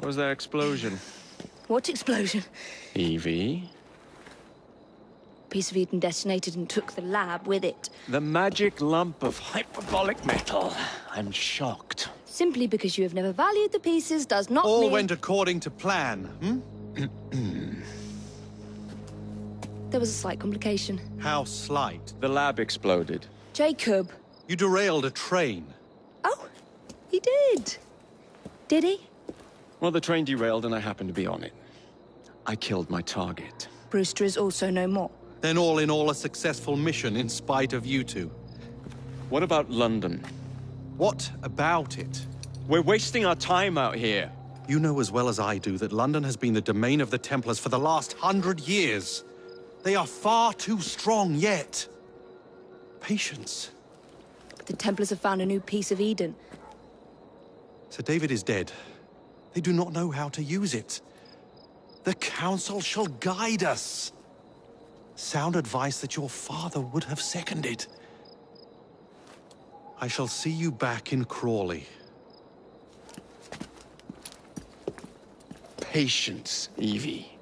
Was there explosion? What explosion? Evie? Piece of Eden detonated and took the lab with it. The magic lump of hyperbolic metal. I'm shocked. Simply because you have never valued the pieces does not mean... All went according to plan, There was a slight complication. How slight? The lab exploded. Jacob. You derailed a train. Oh, he did. Did he? Well, the train derailed and I happened to be on it. I killed my target. Brewster is also no more. Then all in all a successful mission in spite of you two. What about London? What about it? We're wasting our time out here. You know as well as I do that London has been the domain of the Templars for the last 100 years. They are far too strong yet. Patience. The Templars have found a new piece of Eden. Sir David is dead. They do not know how to use it. The Council shall guide us. Sound advice that your father would have seconded. I shall see you back in Crawley. Patience, Evie.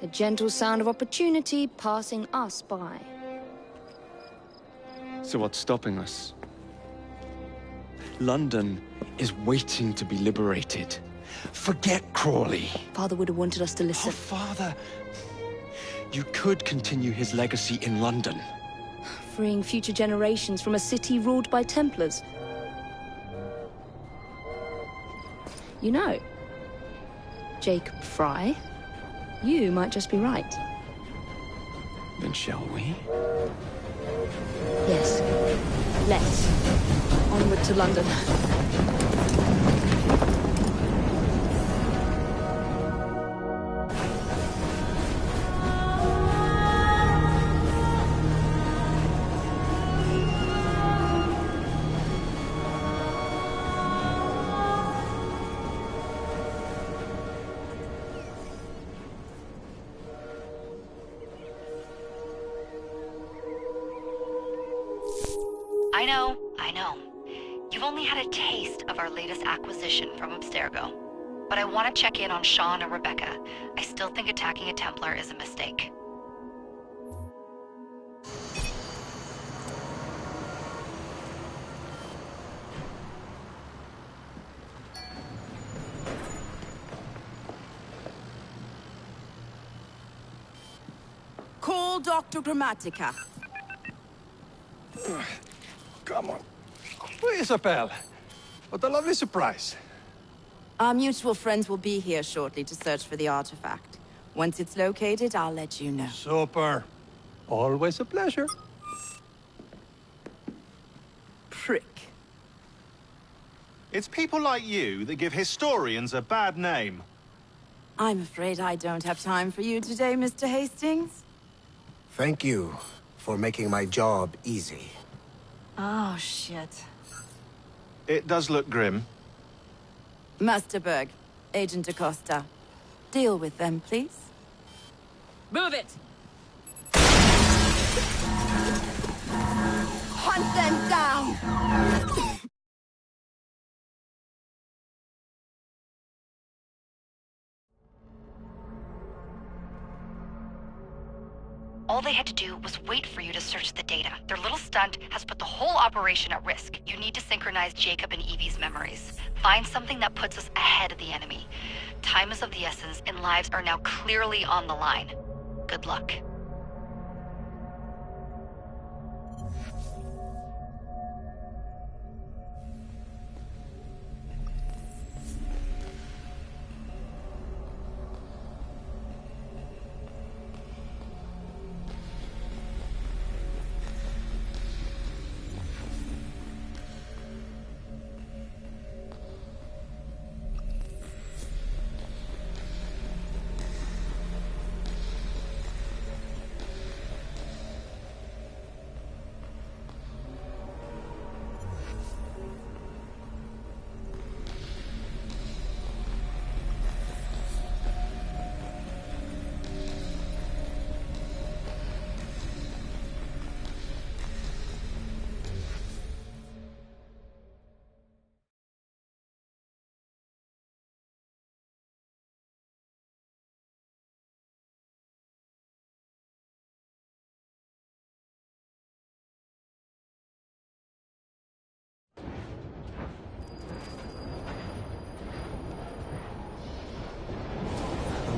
The gentle sound of opportunity passing us by. So what's stopping us? London is waiting to be liberated. Forget Crawley. Father would have wanted us to listen. Oh, Father. You could continue his legacy in London. Freeing future generations from a city ruled by Templars. You know, Jacob Fry, you might just be right. Then shall we? Yes. Let's. Onward to London. I know. You've only had a taste of our latest acquisition from Abstergo. But I want to check in on Sean and Rebecca. I still think attacking a Templar is a mistake. Call Dr. Grammatica. Come on. Isabel. What a lovely surprise. Our mutual friends will be here shortly to search for the artifact. Once it's located, I'll let you know. Super. Always a pleasure. Prick. It's people like you that give historians a bad name. I'm afraid I don't have time for you today, Mr. Hastings. Thank you for making my job easy. Oh, shit. It does look grim. Master Berg, Agent Acosta. Deal with them, please. Move it! Hunt them down! All they had to do was wait for you to search the data. Their little stunt has put the whole operation at risk. You need to synchronize Jacob and Evie's memories. Find something that puts us ahead of the enemy. Time is of the essence, and lives are now clearly on the line. Good luck.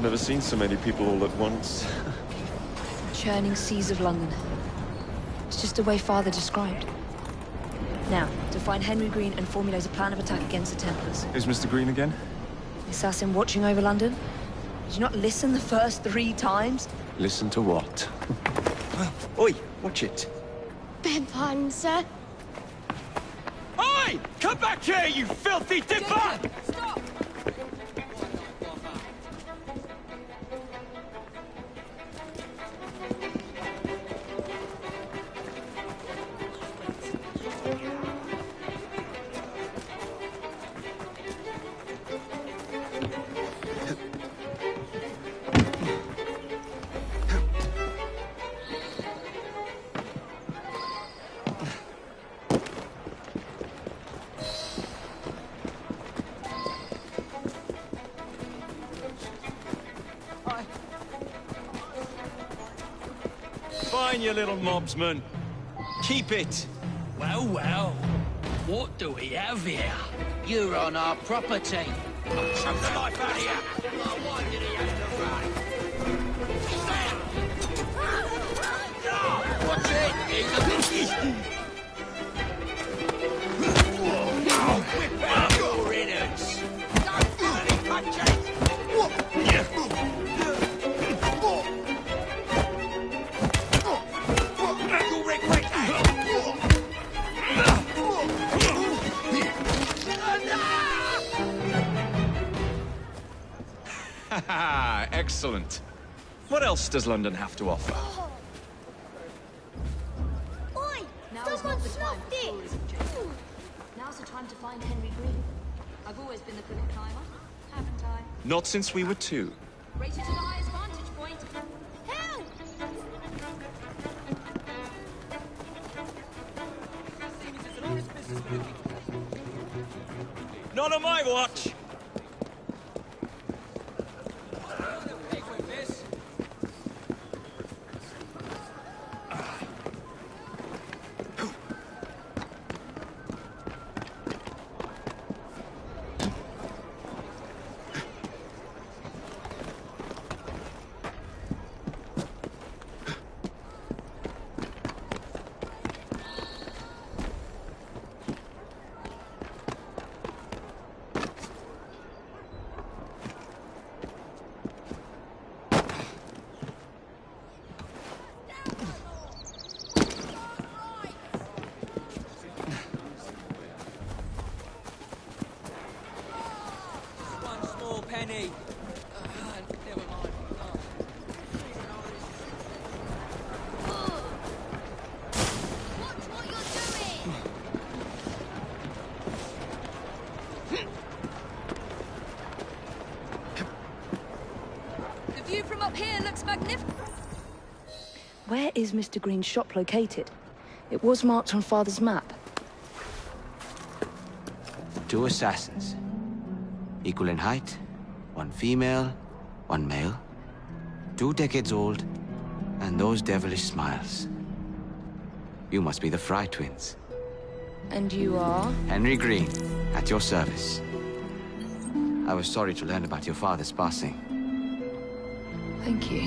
I've never seen so many people all at once. Churning seas of London. It's just the way Father described. Now, to find Henry Green and formulate a plan of attack against the Templars. Who's Mr. Green again? The assassin watching over London? Did you not listen the first 3 times? Listen to what? Oi, watch it. Beg pardon, sir. Oi! Come back here, you filthy dipper! Stop! Fine, you little mobsman. Keep it. Well, well. What do we have here? You're on our property. Choke the life out of you! Why did he have to run? Watch it! Whip out your innards! Don't bloody punch it! You'll regret that! Excellent. What else does London have to offer? Oi! Someone snuffed it! Now's the time to find Henry Green. I've always been the quicker climber, haven't I? Not since we were 2. Race you to the highest vantage point. Help! Not on my watch! Penny. Never mind. Watch what you're doing! The view from up here looks magnificent. Where is Mr. Green's shop located? It was marked on Father's map. 2 assassins. Equal in height. 1 female, 1 male. 2 decades old. And those devilish smiles. You must be the Fry twins. And you are? Henry Green, at your service. I was sorry to learn about your father's passing. Thank you.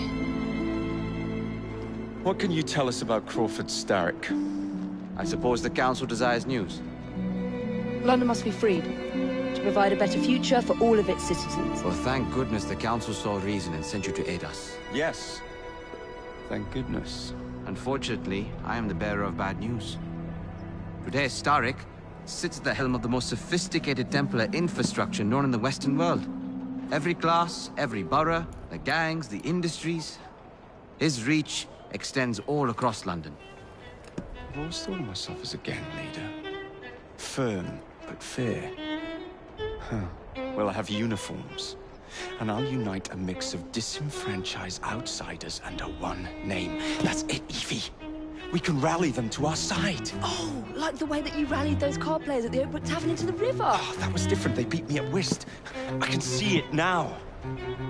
What can you tell us about Crawford Starrick? I suppose the Council desires news. London must be freed, to provide a better future for all of its citizens. Well, thank goodness the Council saw reason and sent you to aid us. Yes. Thank goodness. Unfortunately, I am the bearer of bad news. Today, Starrick sits at the helm of the most sophisticated Templar infrastructure known in the Western world. Every class, every borough, the gangs, the industries. His reach extends all across London. I've always thought of myself as a gang leader. Firm, but fair. Huh. Well, I have uniforms. And I'll unite a mix of disenfranchised outsiders under one name. That's it, Evie. We can rally them to our side. Oh, like the way that you rallied those card players at the Oakbrook Tavern into the river. Oh, that was different. They beat me at whist. I can see it now.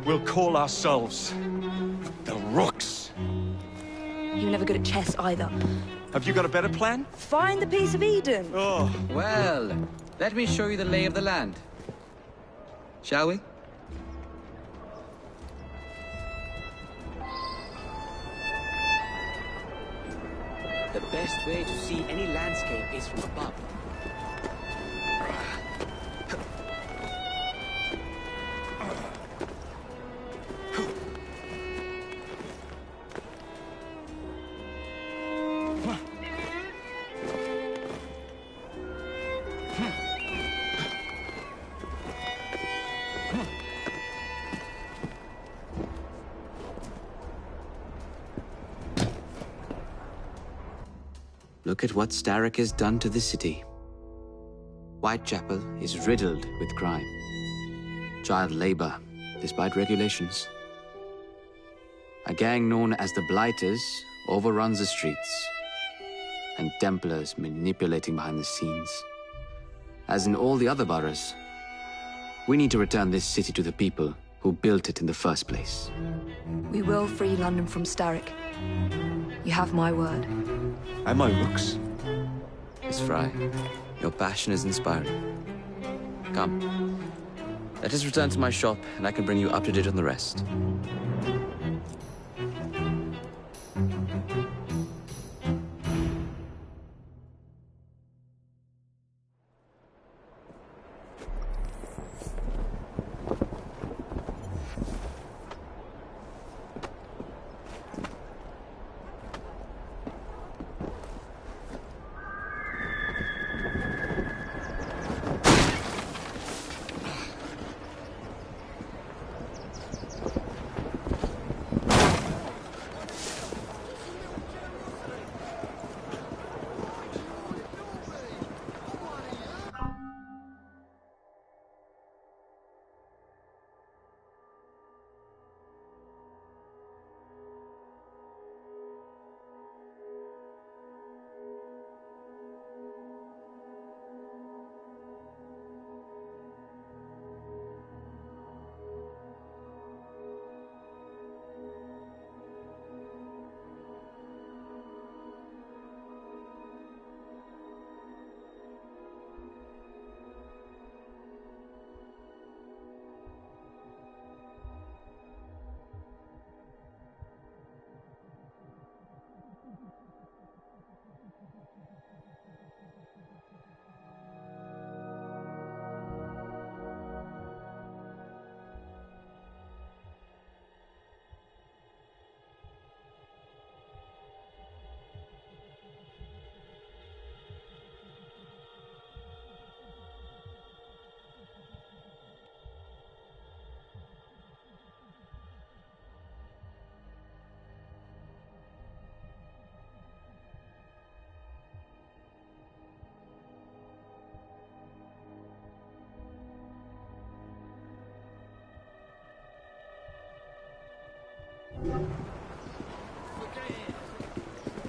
We'll call ourselves the Rooks. You were never good at chess either. Have you got a better plan? Find the piece of Eden. Oh. Well, let me show you the lay of the land. Shall we? The best way to see any landscape is from above. Look at what Starrick has done to the city. Whitechapel is riddled with crime. Child labor, despite regulations. A gang known as the Blighters overruns the streets, and Templars manipulating behind the scenes. As in all the other boroughs, we need to return this city to the people who built it in the first place. We will free London from Starrick. You have my word. And my looks. Miss Fry, your passion is inspiring. Come. Let us return to my shop, and I can bring you up to date on the rest.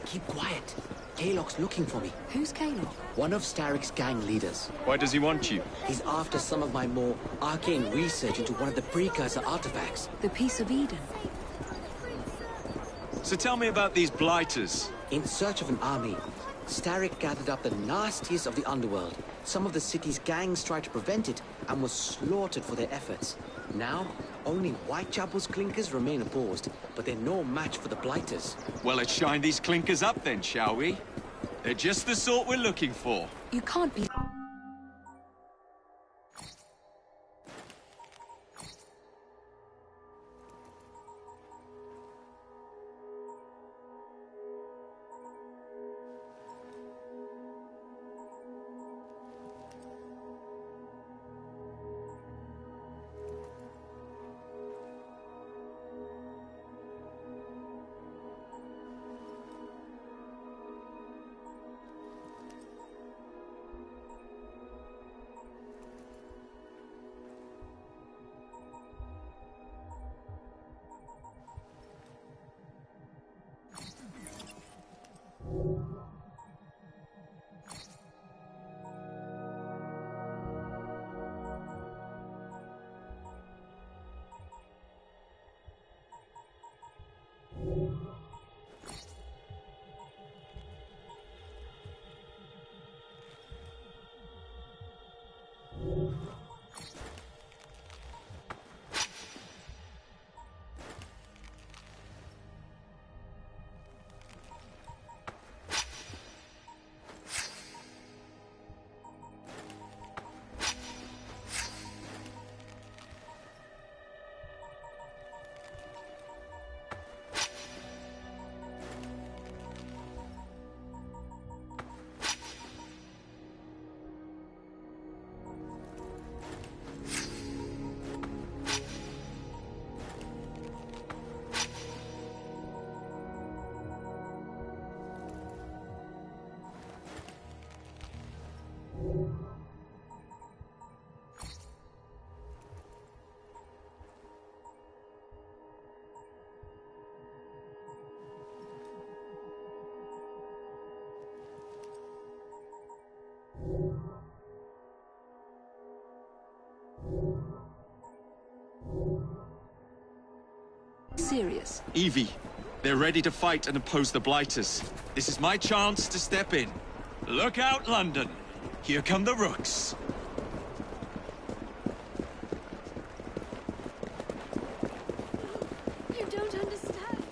Keep quiet. Kaylock's looking for me. Who's Kaylock? One of Starrick's gang leaders. Why does he want you? He's after some of my more arcane research into one of the precursor artifacts. The Piece of Eden. So tell me about these blighters. In search of an army, Starrick gathered up the nastiest of the underworld. Some of the city's gangs tried to prevent it and were slaughtered for their efforts. Now, only Whitechapel's clinkers remain opposed, but they're no match for the Blighters. Well, let's shine these clinkers up then, shall we? They're just the sort we're looking for. You can't be... serious? Evie, they're ready to fight and oppose the Blighters. This is my chance to step in. Look out, London. Here come the Rooks. You don't understand.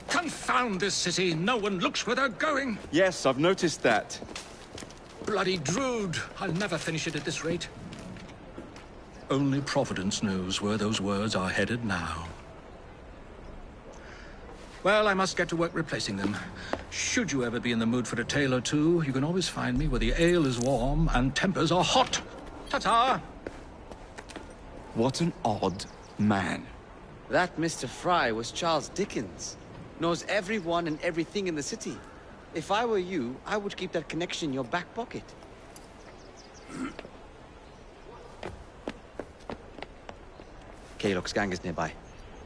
Confound this city. No one looks where they're going. Yes, I've noticed that. Bloody Drood. I'll never finish it at this rate. Only Providence knows where those words are headed now. Well, I must get to work replacing them. Should you ever be in the mood for a tale or two, you can always find me where the ale is warm and tempers are hot. Ta-ta! What an odd man. That Mr. Fry was Charles Dickens. Knows everyone and everything in the city. If I were you, I would keep that connection in your back pocket. Kaylock's gang is nearby.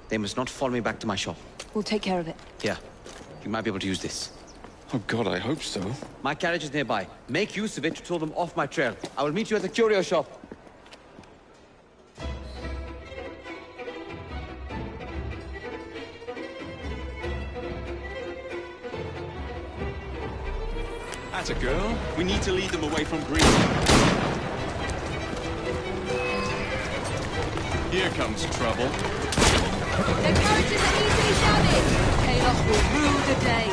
They must not follow me back to my shop. We'll take care of it. Here, you might be able to use this. Oh God, I hope so. My carriage is nearby. Make use of it to throw them off my trail. I will meet you at the curio shop. That's a girl. We need to lead them away from Green. Here comes trouble. Their carriages are easily damaged. Kaylock will rue the day.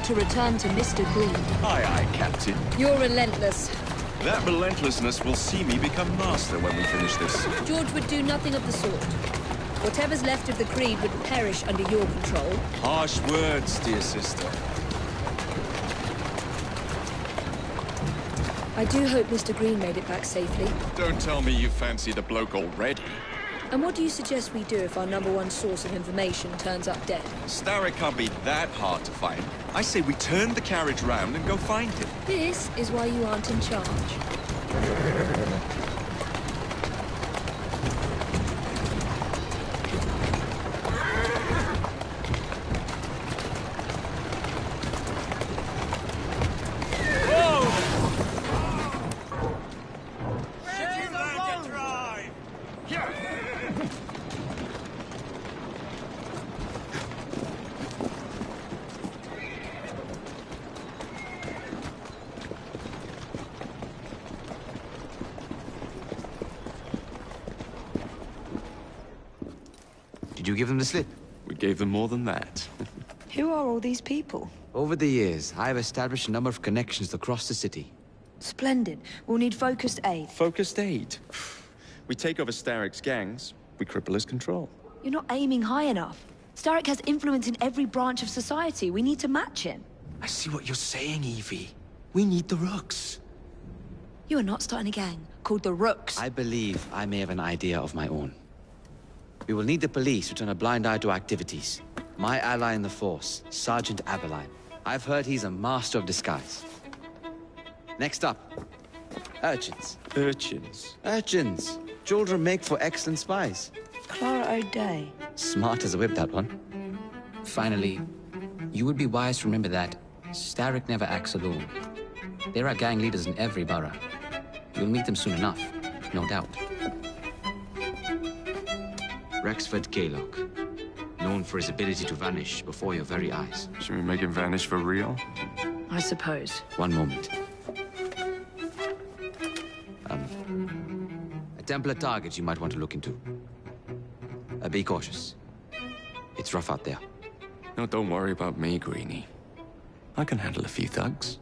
To return to Mr. Green. Aye, aye, Captain. You're relentless. That relentlessness will see me become master when we finish this. George would do nothing of the sort. Whatever's left of the Creed would perish under your control. Harsh words, dear sister. I do hope Mr. Green made it back safely. Don't tell me you fancy the bloke already. And what do you suggest we do if our #1 source of information turns up dead? Starrick can't be that hard to find. I say we turn the carriage round and go find him. This is why you aren't in charge. Did you give them the slip? We gave them more than that. Who are all these people? Over the years, I have established a number of connections across the city. Splendid. We'll need focused aid. Focused aid? We take over Starrick's gangs, we cripple his control. You're not aiming high enough. Starrick has influence in every branch of society. We need to match him. I see what you're saying, Evie. We need the Rooks. You are not starting a gang called the Rooks. I believe I may have an idea of my own. We will need the police to turn a blind eye to our activities. My ally in the force, Sergeant Aberline. I've heard he's a master of disguise. Next up, urchins. Urchins? Urchins. Children make for excellent spies. Clara O'Day. Smart as a whip, that one. Finally, you would be wise to remember that Starrick never acts alone. There are gang leaders in every borough. You'll meet them soon enough, no doubt. Rexford Kaylock, known for his ability to vanish before your very eyes. Should we make him vanish for real? I suppose. One moment. A Templar target you might want to look into. Be cautious. It's rough out there. No, don't worry about me, Greenie. I can handle a few thugs.